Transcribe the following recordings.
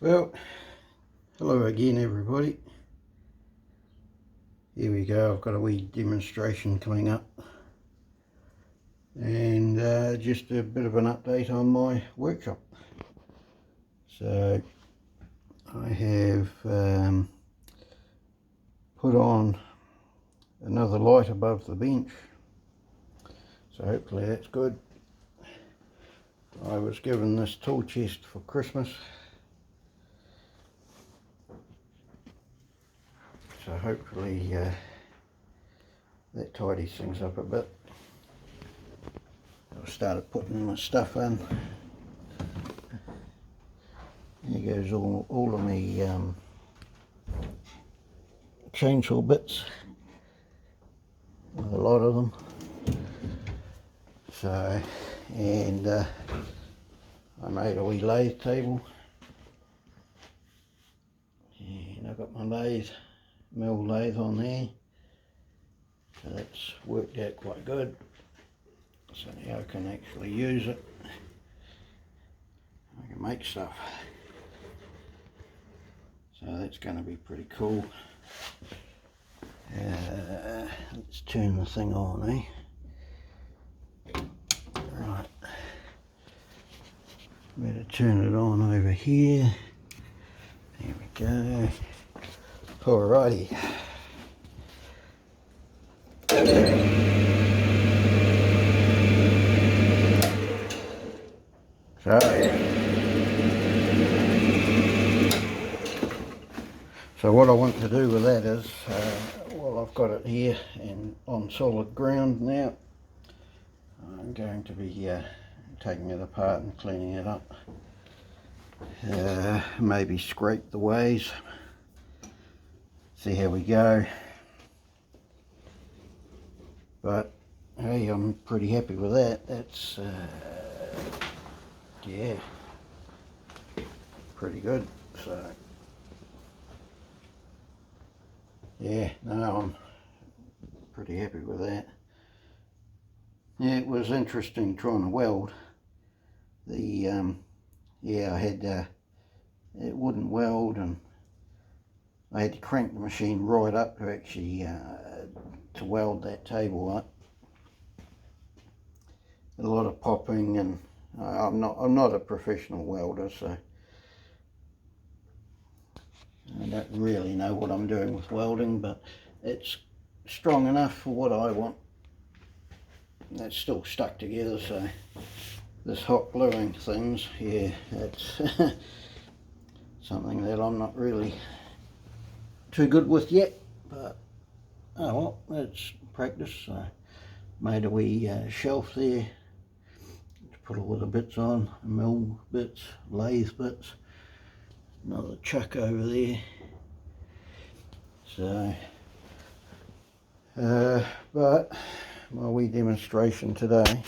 Well, hello again everybody. Here we go, I've got a wee demonstration coming up and just a bit of an update on my workshop. So I have put on another light above the bench, so hopefully that's good. I was given this tool chest for Christmas, so hopefully that tidies things up a bit. I started putting my stuff in. Here goes all of my chainsaw bits, a lot of them. So, and I made a wee lathe table, and I've got my mill lathe on there, so that's worked out quite good. So now I can actually use it. I can make stuff, so that's going to be pretty cool. Let's turn the thing on, Right, better turn it on over here. There we go. Alrighty. So what I want to do with that is, well, I've got it here and on solid ground now. I'm going to be taking it apart and cleaning it up. Maybe scrape the ways. See how we go. But hey, I'm pretty happy with that. That's yeah, pretty good. So yeah, no, I'm pretty happy with that. Yeah, it was interesting trying to weld. Yeah, I had it wouldn't weld, and I had to crank the machine right up to actually to weld that table up. A lot of popping, and I'm not a professional welder, so I don't really know what I'm doing with welding, but it's strong enough for what I want. That's still stuck together, so this hot gluing things, yeah, that's something that I'm not really too good with yet, but oh well, it's practice. So made a wee shelf there to put all the bits on, mill bits, lathe bits, another chuck over there. So but my wee demonstration today,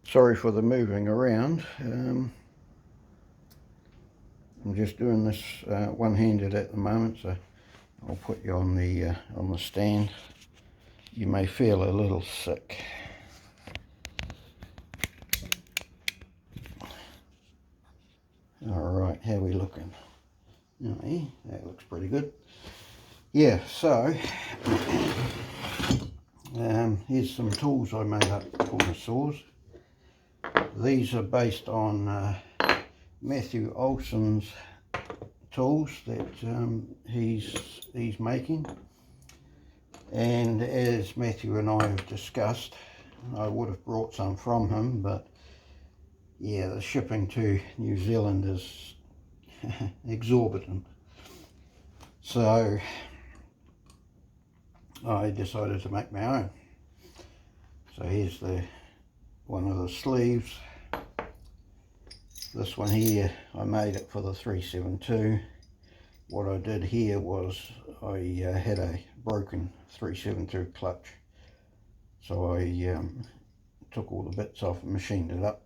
sorry for the moving around. I'm just doing this one-handed at the moment, so I'll put you on the stand. You may feel a little sick. Alright, how are we looking? Oh, that looks pretty good. Yeah, so here's some tools I made up for my saws. These are based on Matthew Olson's tools that he's making, and as Matthew and I have discussed, I would have brought some from him, but yeah, the shipping to New Zealand is exorbitant, so I decided to make my own. So here's one of the sleeves. This one here, I made it for the 372. What I did here was I had a broken 372 clutch, so I took all the bits off and machined it up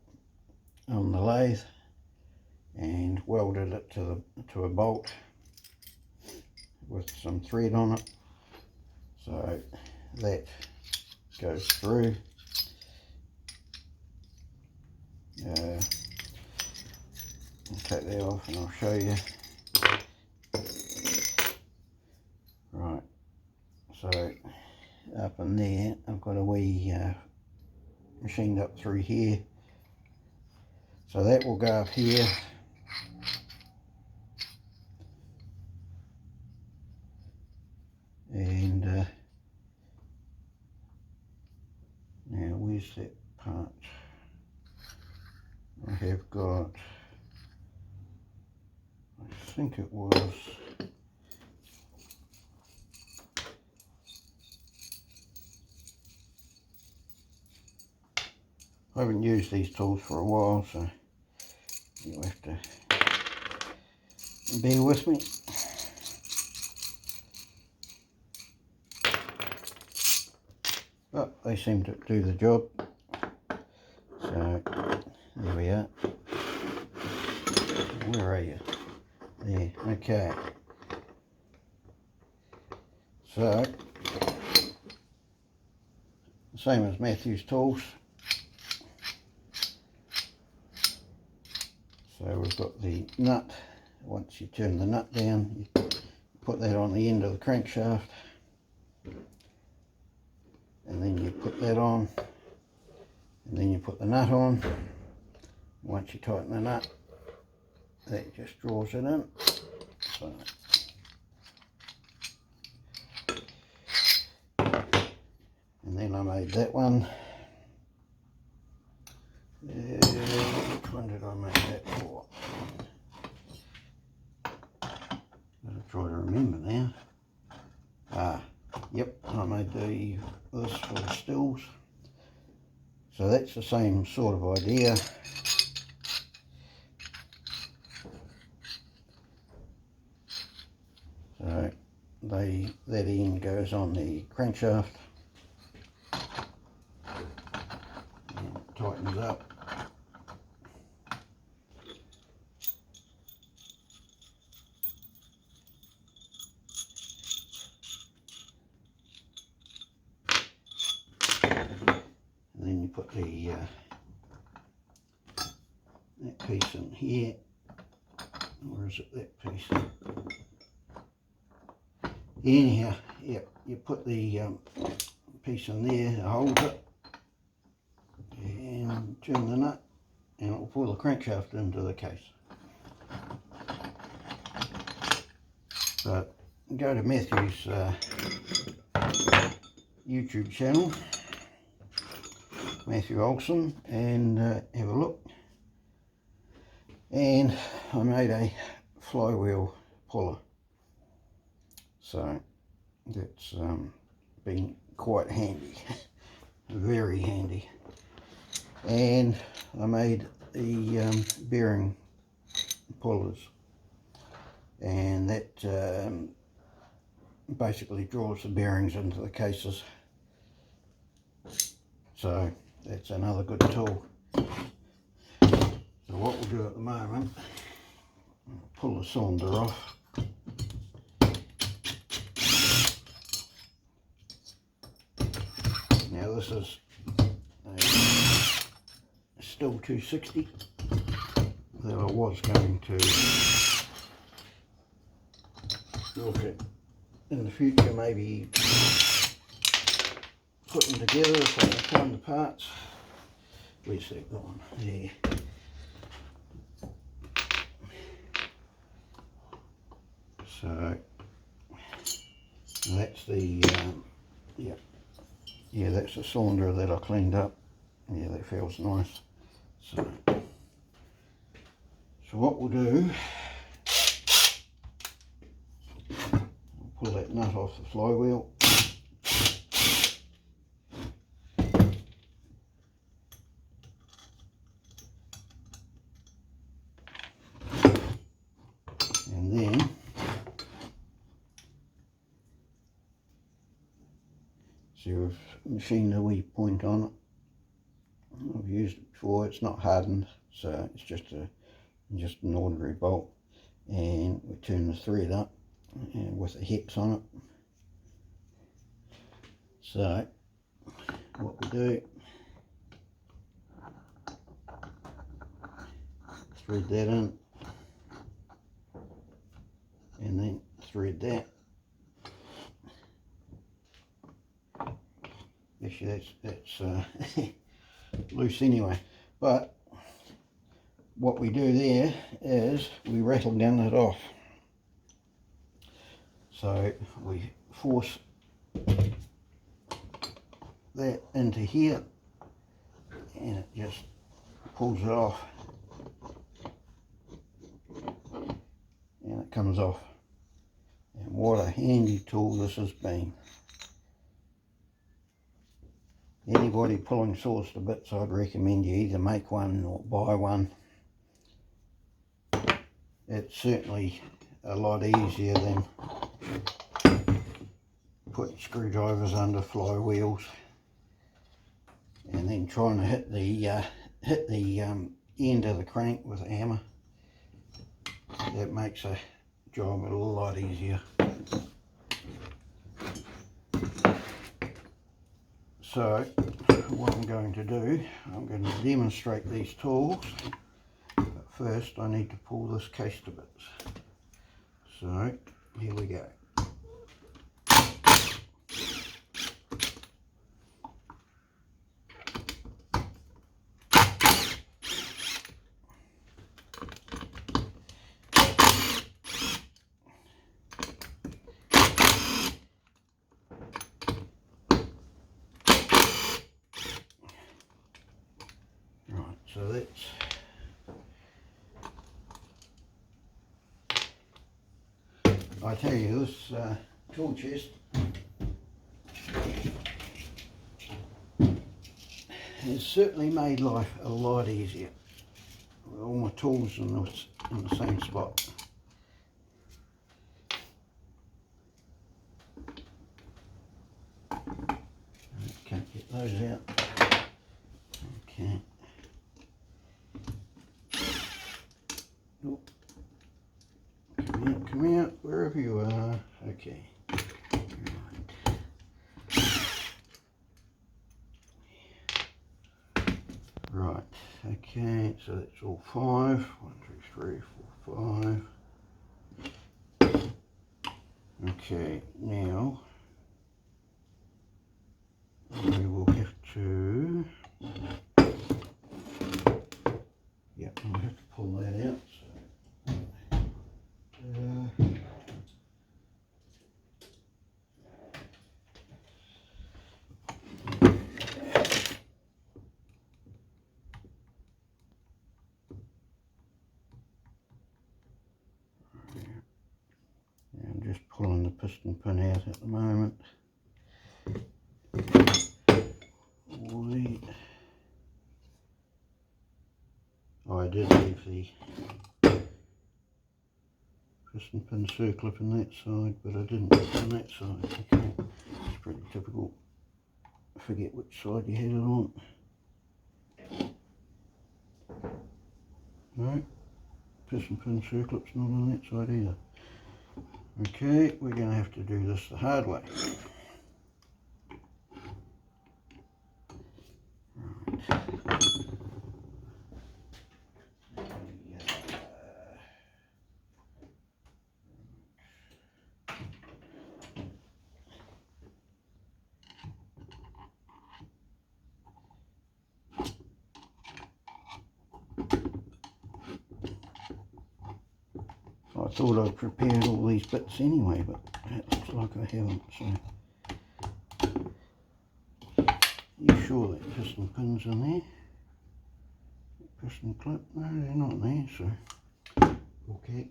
on the lathe and welded it to a bolt with some thread on it, so that goes through. I'll take that off and I'll show you. Right, so up in there I've got a wee machined up through here, so that will go up here. And now where's that part? I have got, I think it was, I haven't used these tools for a while, so you'll have to bear with me. But they seem to do the job. So there we are. Where are you? There, okay. So, same as Matthew's tools. So we've got the nut. Once you turn the nut down, you put that on the end of the crankshaft. And then you put that on. And then you put the nut on. Once you tighten the nut, that just draws it in. So, and then I made that one. Which one did I make that for? Gotta try to remember now. Yep, I made this for the stills. So that's the same sort of idea. So that end goes on the crankshaft and it tightens up. And then you put the that piece in here. Where is it, that piece? Anyhow, yep, you put the piece in there to hold it and turn the nut and it will pull the crankshaft into the case. But go to Matthew's YouTube channel, Matthew Olson, and have a look. And I made a flywheel puller. So that's been quite handy, very handy. And I made the bearing pullers, and that basically draws the bearings into the cases. So that's another good tool. So what we'll do at the moment, I'll pull the cylinder off. Now this is a still 260 that I was going to look at in the future, maybe put them together if I can find the parts. Where's that gone? There. So that's the yeah, that's the cylinder that I cleaned up. Yeah, that feels nice. So what we'll do, we'll pull that nut off the flywheel. And then see, we've machined a wee point on it. I've used it before. It's not hardened, so it's just an ordinary bolt. And we turn the thread up with the hex on it. So what we do, thread that in, and then thread that. Actually that's loose anyway, but what we do there is we rattle down that off. So we force that into here and it just pulls it off and it comes off. And what a handy tool this has been. Anybody pulling saws to bits, I'd recommend you either make one or buy one. It's certainly a lot easier than putting screwdrivers under flywheels and then trying to hit the end of the crank with a hammer. That makes a job a lot easier. So what I'm going to do, I'm going to demonstrate these tools, but first I need to pull this case to bits. So here we go. So that's I tell you, this tool chest has certainly made life a lot easier with all my tools in the same spot. Can't get those out. Okay. Come out, wherever you are. Okay. Right. Okay, so that's all 5. 1, 2, 3, 4, 5. Okay, now we will have to, yep, I'll have to pull that out. I'm just pulling the piston pin out at the moment. I did leave the piston pin circlip on that side, but I didn't on that side. Okay, it's pretty typical. I forget which side you had it on. No, piston pin circlip's not on that side either. Okay, we're going to have to do this the hard way. I thought I'd prepared all these bits anyway, but it looks like I haven't, so. You sure that piston pin's in there? Piston clip? No, they're not there, so. Okay.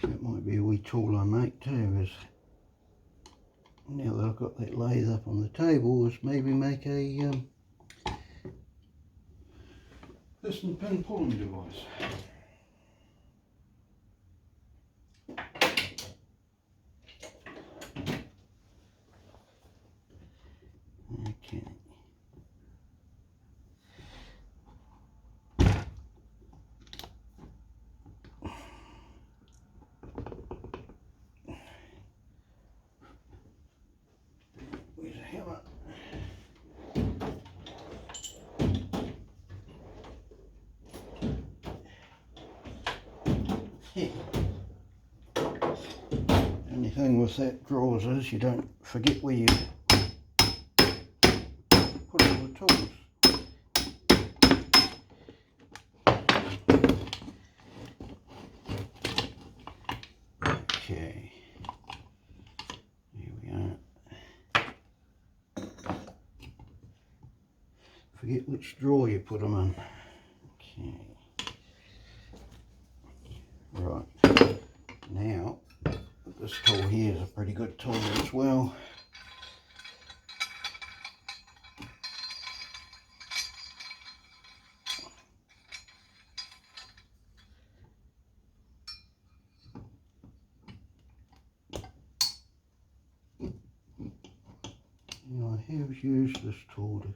That might be a wee tool I make too, is now that I've got that lathe up on the table, is maybe make a piston pin pulling device. Okay. Where's a hammer? thing with that drawers is you don't forget where you put all the tools. Okay, here we are. Forget which drawer you put them in. Okay. Right. Now, this tool here is a pretty good tool as well. Now, I have used this tool to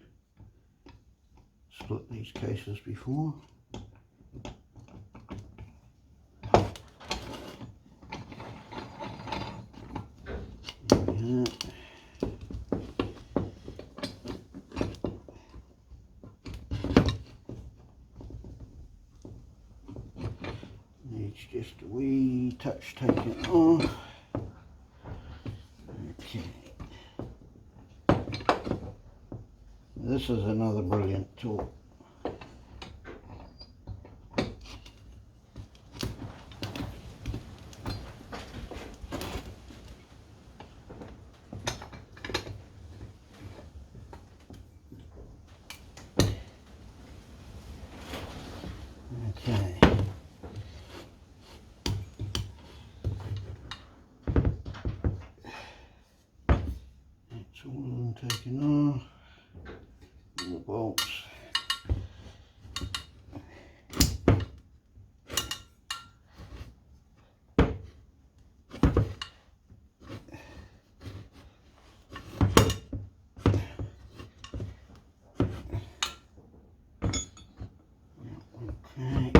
split these cases before. Needs just a wee touch taken off. Okay. This is another brilliant tool. Okay. That's all of them taken off. All the bolts. Okay.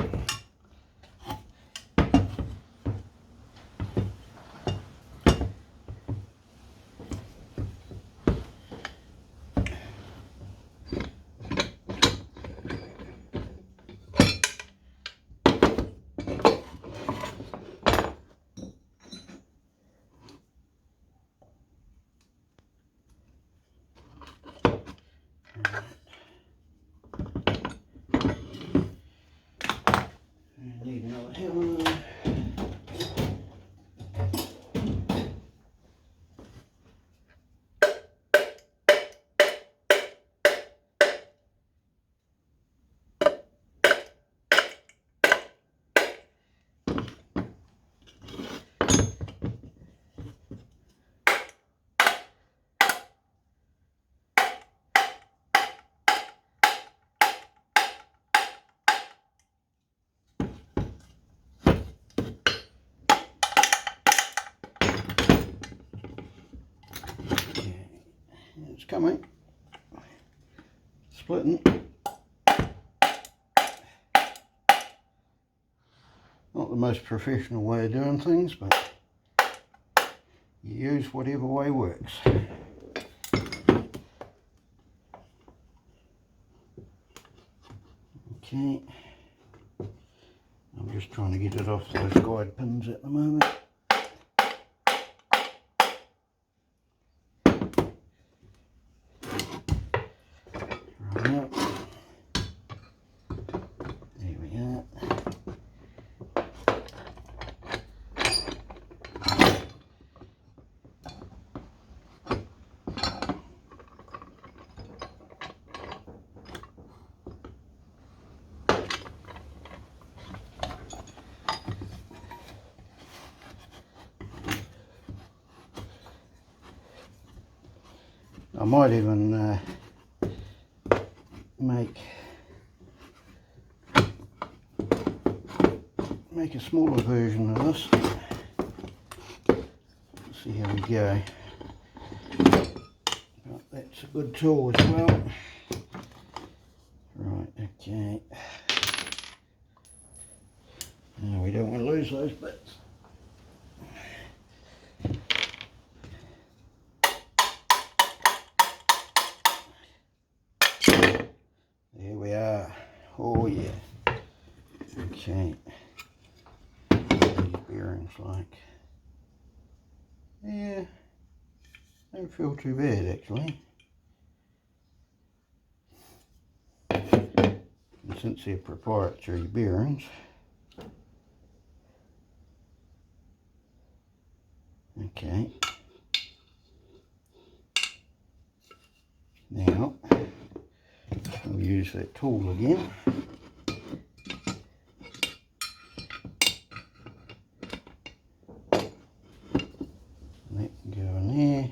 Need another hammer. It's coming, splitting. Not the most professional way of doing things, but you use whatever way works. Okay, I'm just trying to get it off those guide pins at the moment. Right, there we are. I might even make a smaller version of this. Let's see how we go. But that's a good tool as well. Right, okay. Now we don't want to lose those bits. There we are. Oh yeah. Okay. These bearings like. Yeah, don't feel too bad actually. And since they're proprietary bearings, okay. Now we'll use that tool again. That can go in there.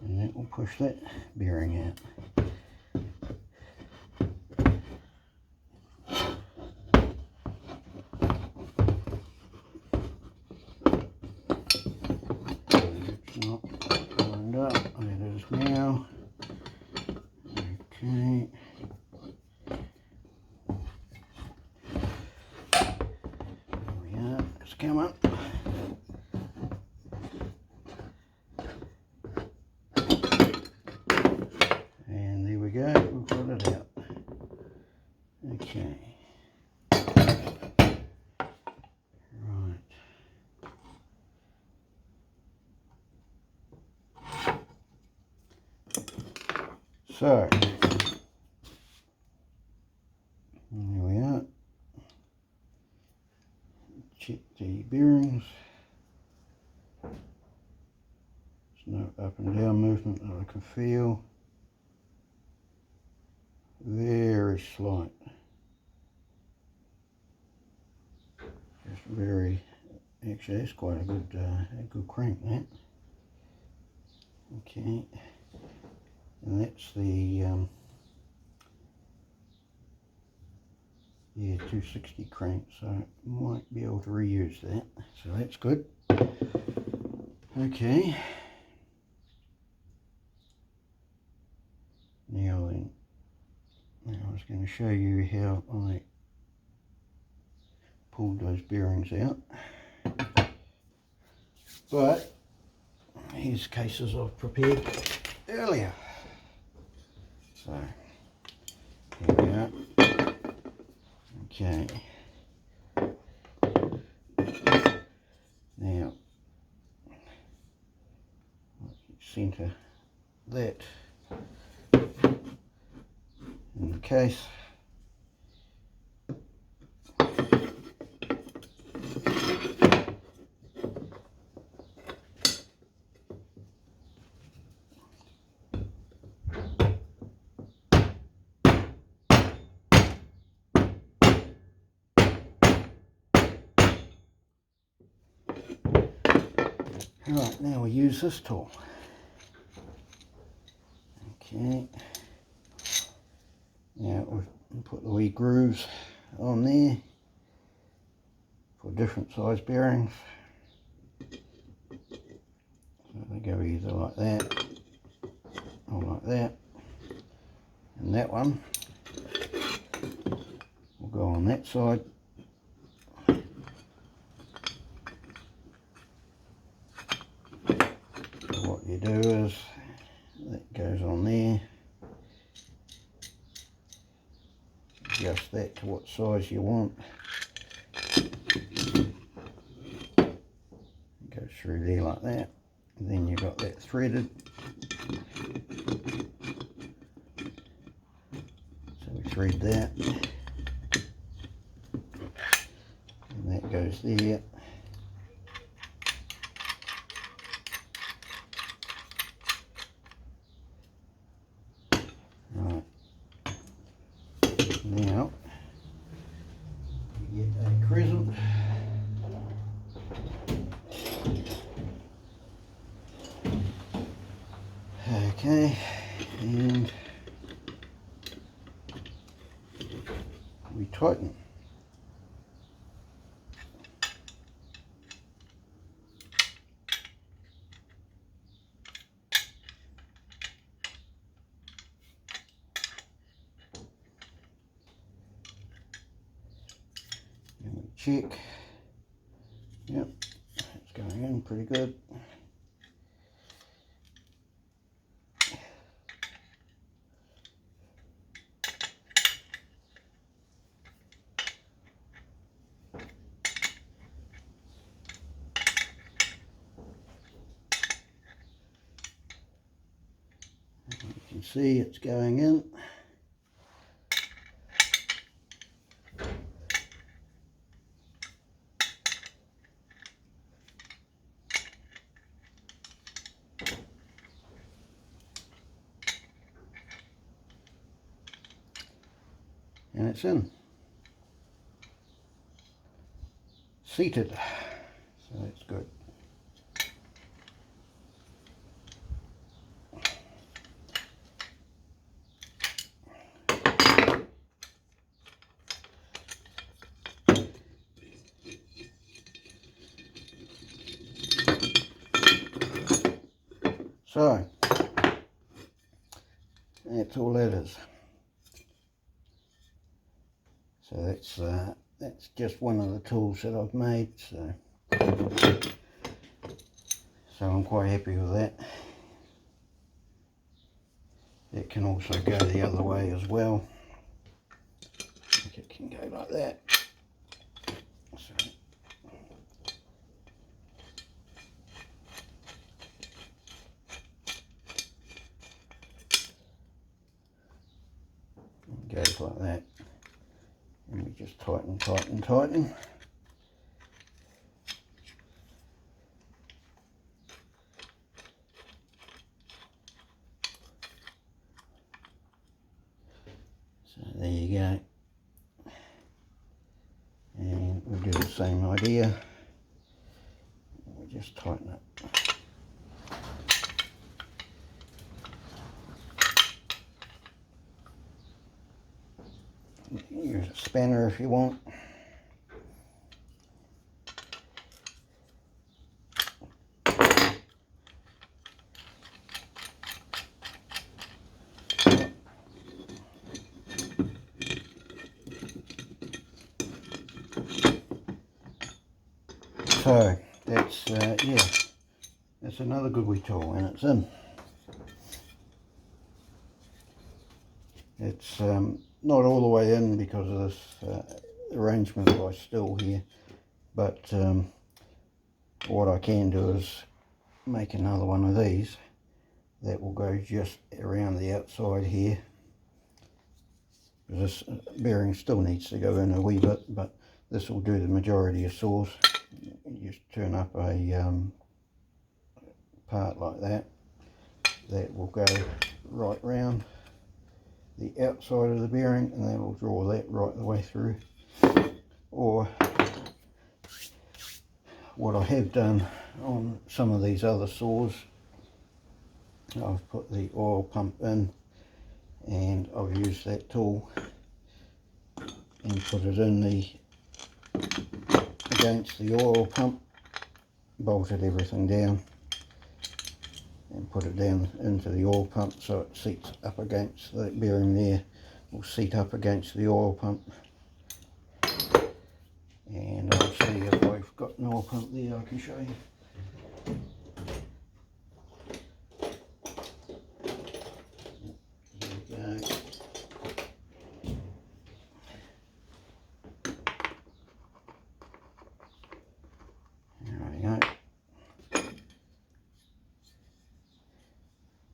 And that will push that bearing out. It's not lined up. It is now. Okay. There we are. It's coming. And there we go. We've got it out. Okay. Right. So, there we are. Check the bearings. There's no up and down movement that I can feel. Very slight. Just very, actually that's quite a good crank, that. Okay. And that's the yeah, 260 crank, so might be able to reuse that, so that's good. Okay, now then, I was going to show you how I pulled those bearings out, but here's cases I've prepared earlier. So here we are. Okay, now centre that in the case. Right, now we use this tool. Okay, now we'll put the wee grooves on there for different size bearings. So they go either like that or like that, and that one will go on that side. So what you do is that goes on there, adjust that to what size you want, go through there like that, and then you've got that threaded. So we thread that, and that goes there. Right, now you get a crescent. Okay, and we tighten. And we check. Yep, it's going in pretty good. see it's going in. And it's in. Seated. So that's good. So that's all that is. So that's just one of the tools that I've made. So I'm quite happy with that. It can also go the other way as well. I think it can go like that. So it goes like that. And we just tighten, tighten, tighten. So there you go. And we'll do the same idea. We just tighten it. Use a spanner if you want. So that's yeah, that's another good wee tool, and it's in. It's not all the way in because of this arrangement by still here, but what I can do is make another one of these that will go just around the outside here. This bearing still needs to go in a wee bit, but this will do the majority of saws. You just turn up a part like that will go right round the outside of the bearing, and that will draw that right the way through. Or what I have done on some of these other saws, I've put the oil pump in and I've used that tool and put it in against the oil pump, bolted everything down and put it down into the oil pump so it seats up against the bearing there, will seat up against the oil pump. And I'll see if I've got an oil pump there I can show you. Here we go. There we go.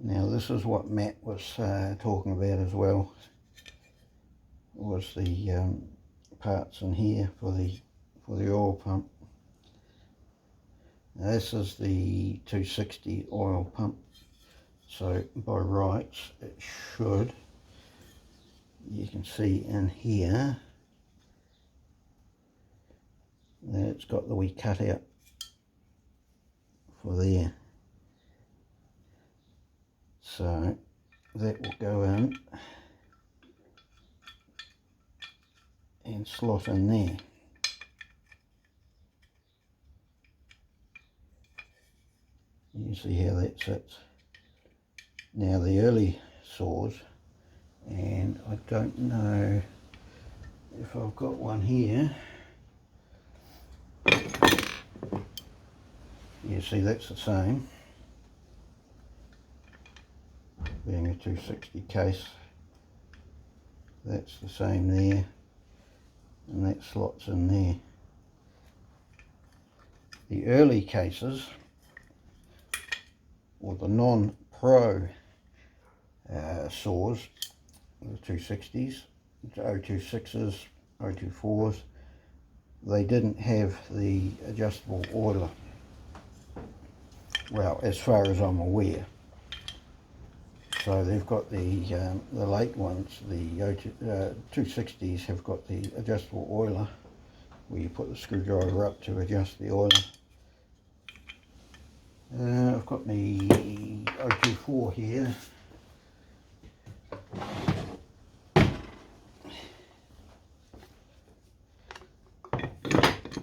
Now this is what Matt was talking about as well, was the parts in here for the oil pump. Now this is the 260 oil pump, so by rights it should, you can see in here that it's got the wee cutout for there. So that will go in and slot in there. You see how that sits. Now the early saws, and I don't know if I've got one here. You see that's the same, being a 260 case, that's the same there, and that slots in there. The early cases, or the non-pro saws, the 260s, 026s, 024s. They didn't have the adjustable oiler, well, as far as I'm aware. So they've got the late ones, the 260s have got the adjustable oiler where you put the screwdriver up to adjust the oiler. I've got my 024 here.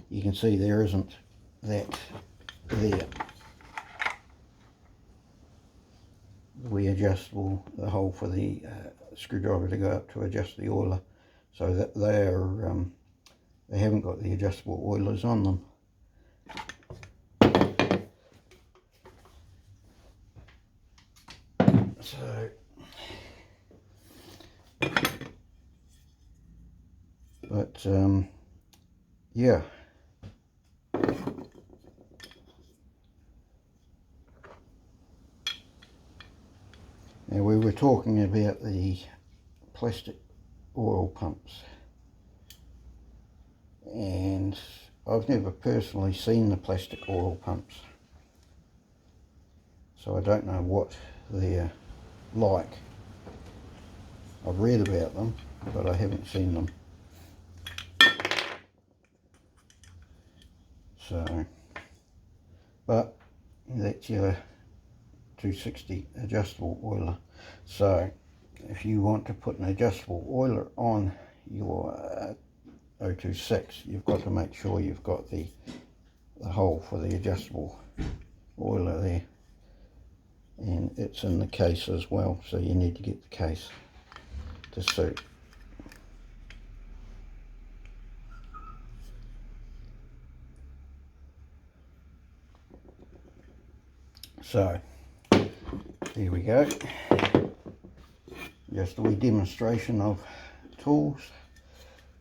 You can see there isn't that there. We adjustable, the hole for the screwdriver to go up to adjust the oiler, so that they haven't got the adjustable oilers on them. So, but yeah. Now we were talking about the plastic oil pumps, and I've never personally seen the plastic oil pumps, so I don't know what they're like. I've read about them, but I haven't seen them. So, but that's your 260 adjustable oiler. So if you want to put an adjustable oiler on your 026, you've got to make sure you've got the hole for the adjustable oiler there, and it's in the case as well, so you need to get the case to suit. So here we go, just a wee demonstration of tools.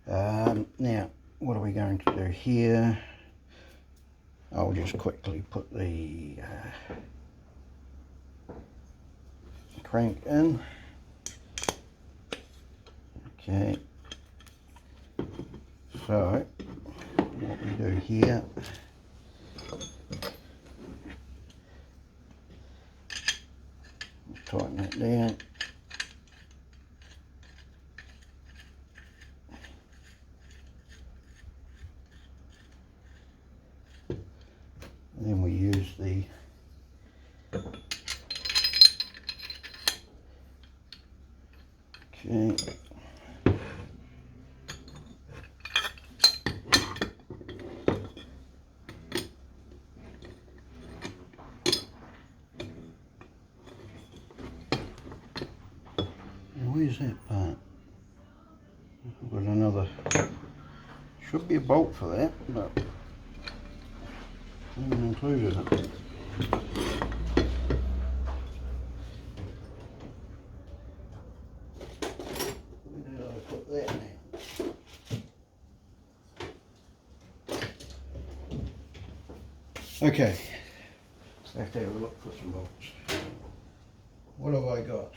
Now what are we going to do here? I'll just quickly put the crank in. Okay, so what we do here, tighten that down. And then we use the okay. Where's that part? I've got another, should be a bolt for that, but I haven't included it. Where did I put that now? Okay, so I have to have a look for some bolts. What have I got?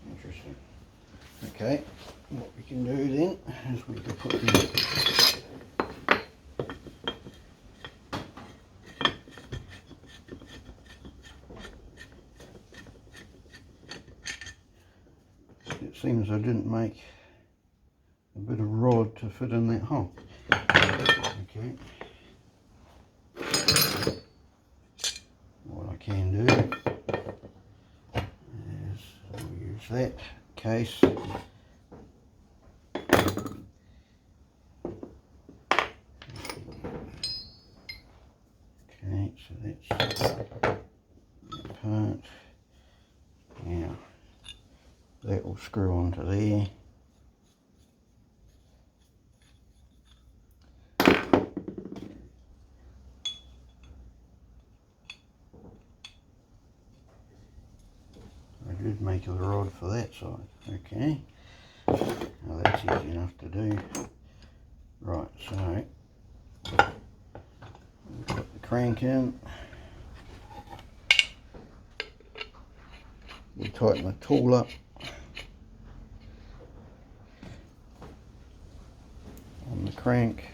Interesting. Okay, what we can do then is we can put the it seems I didn't make a bit of rod to fit in that hole. Okay. What I can do is I'll use that case. Okay, so that's that part. Now that will screw onto there. I did make a rod for that side. Okay, Now that's easy enough to do. Right, so put the crank in. We tighten the tool up on the crank.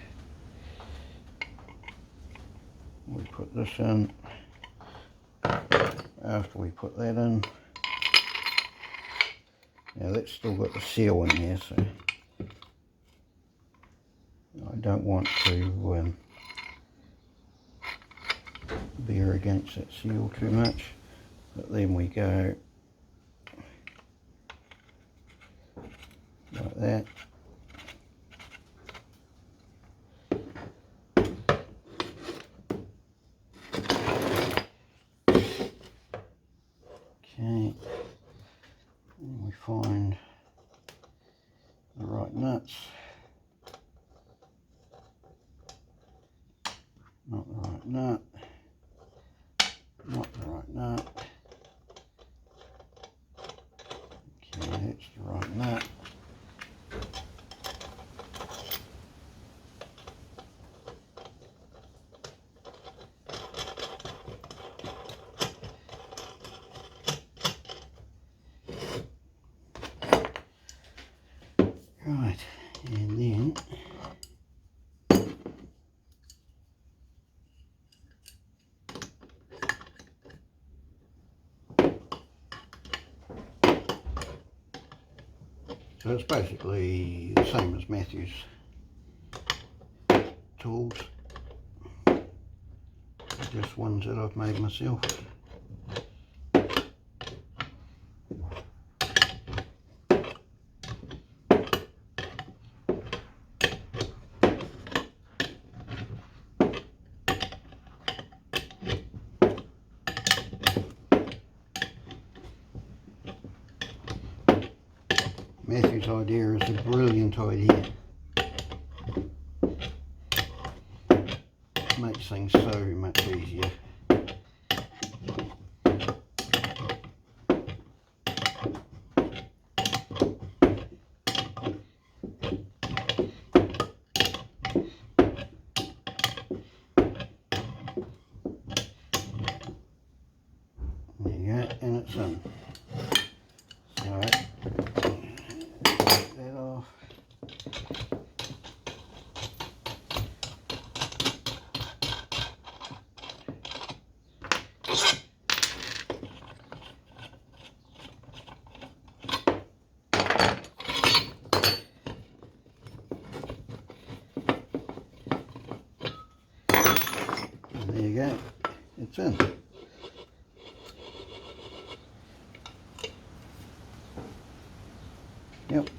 We put this in. After we put that in, now that's still got the seal in there, so I don't want to bear against that seal too much. But then we go like that. Okay, and we find the right nuts. Not the right nut. Not the right nut. Okay, that's the right nut. Right, and then so it's basically the same as Matthew's tools, just ones that I've made myself. Matthew's idea is a brilliant idea. Makes things so much easier. There you go, and it's in. So, take that off. And there you go, it's in. Yep.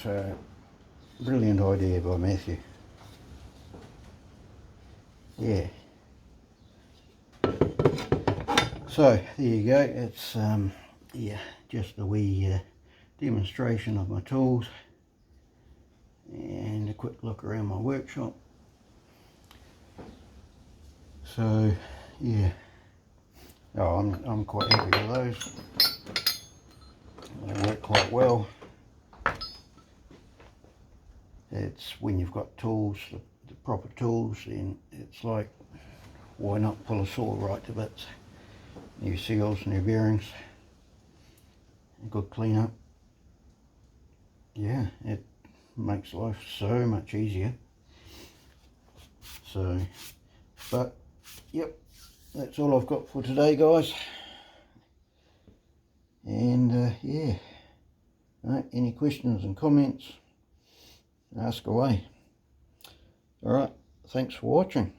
So, brilliant idea by Matthew. Yeah. So, there you go. It's, yeah, just a wee demonstration of my tools and a quick look around my workshop. So, yeah. Oh, I'm quite happy with those. They work quite well. It's when you've got tools, the proper tools, then it's like, why not pull a saw right to bits? New seals, new bearings, a good clean up. Yeah, it makes life so much easier. So, but, yep, that's all I've got for today, guys. And yeah, right, any questions and comments, ask away. Alright, thanks for watching.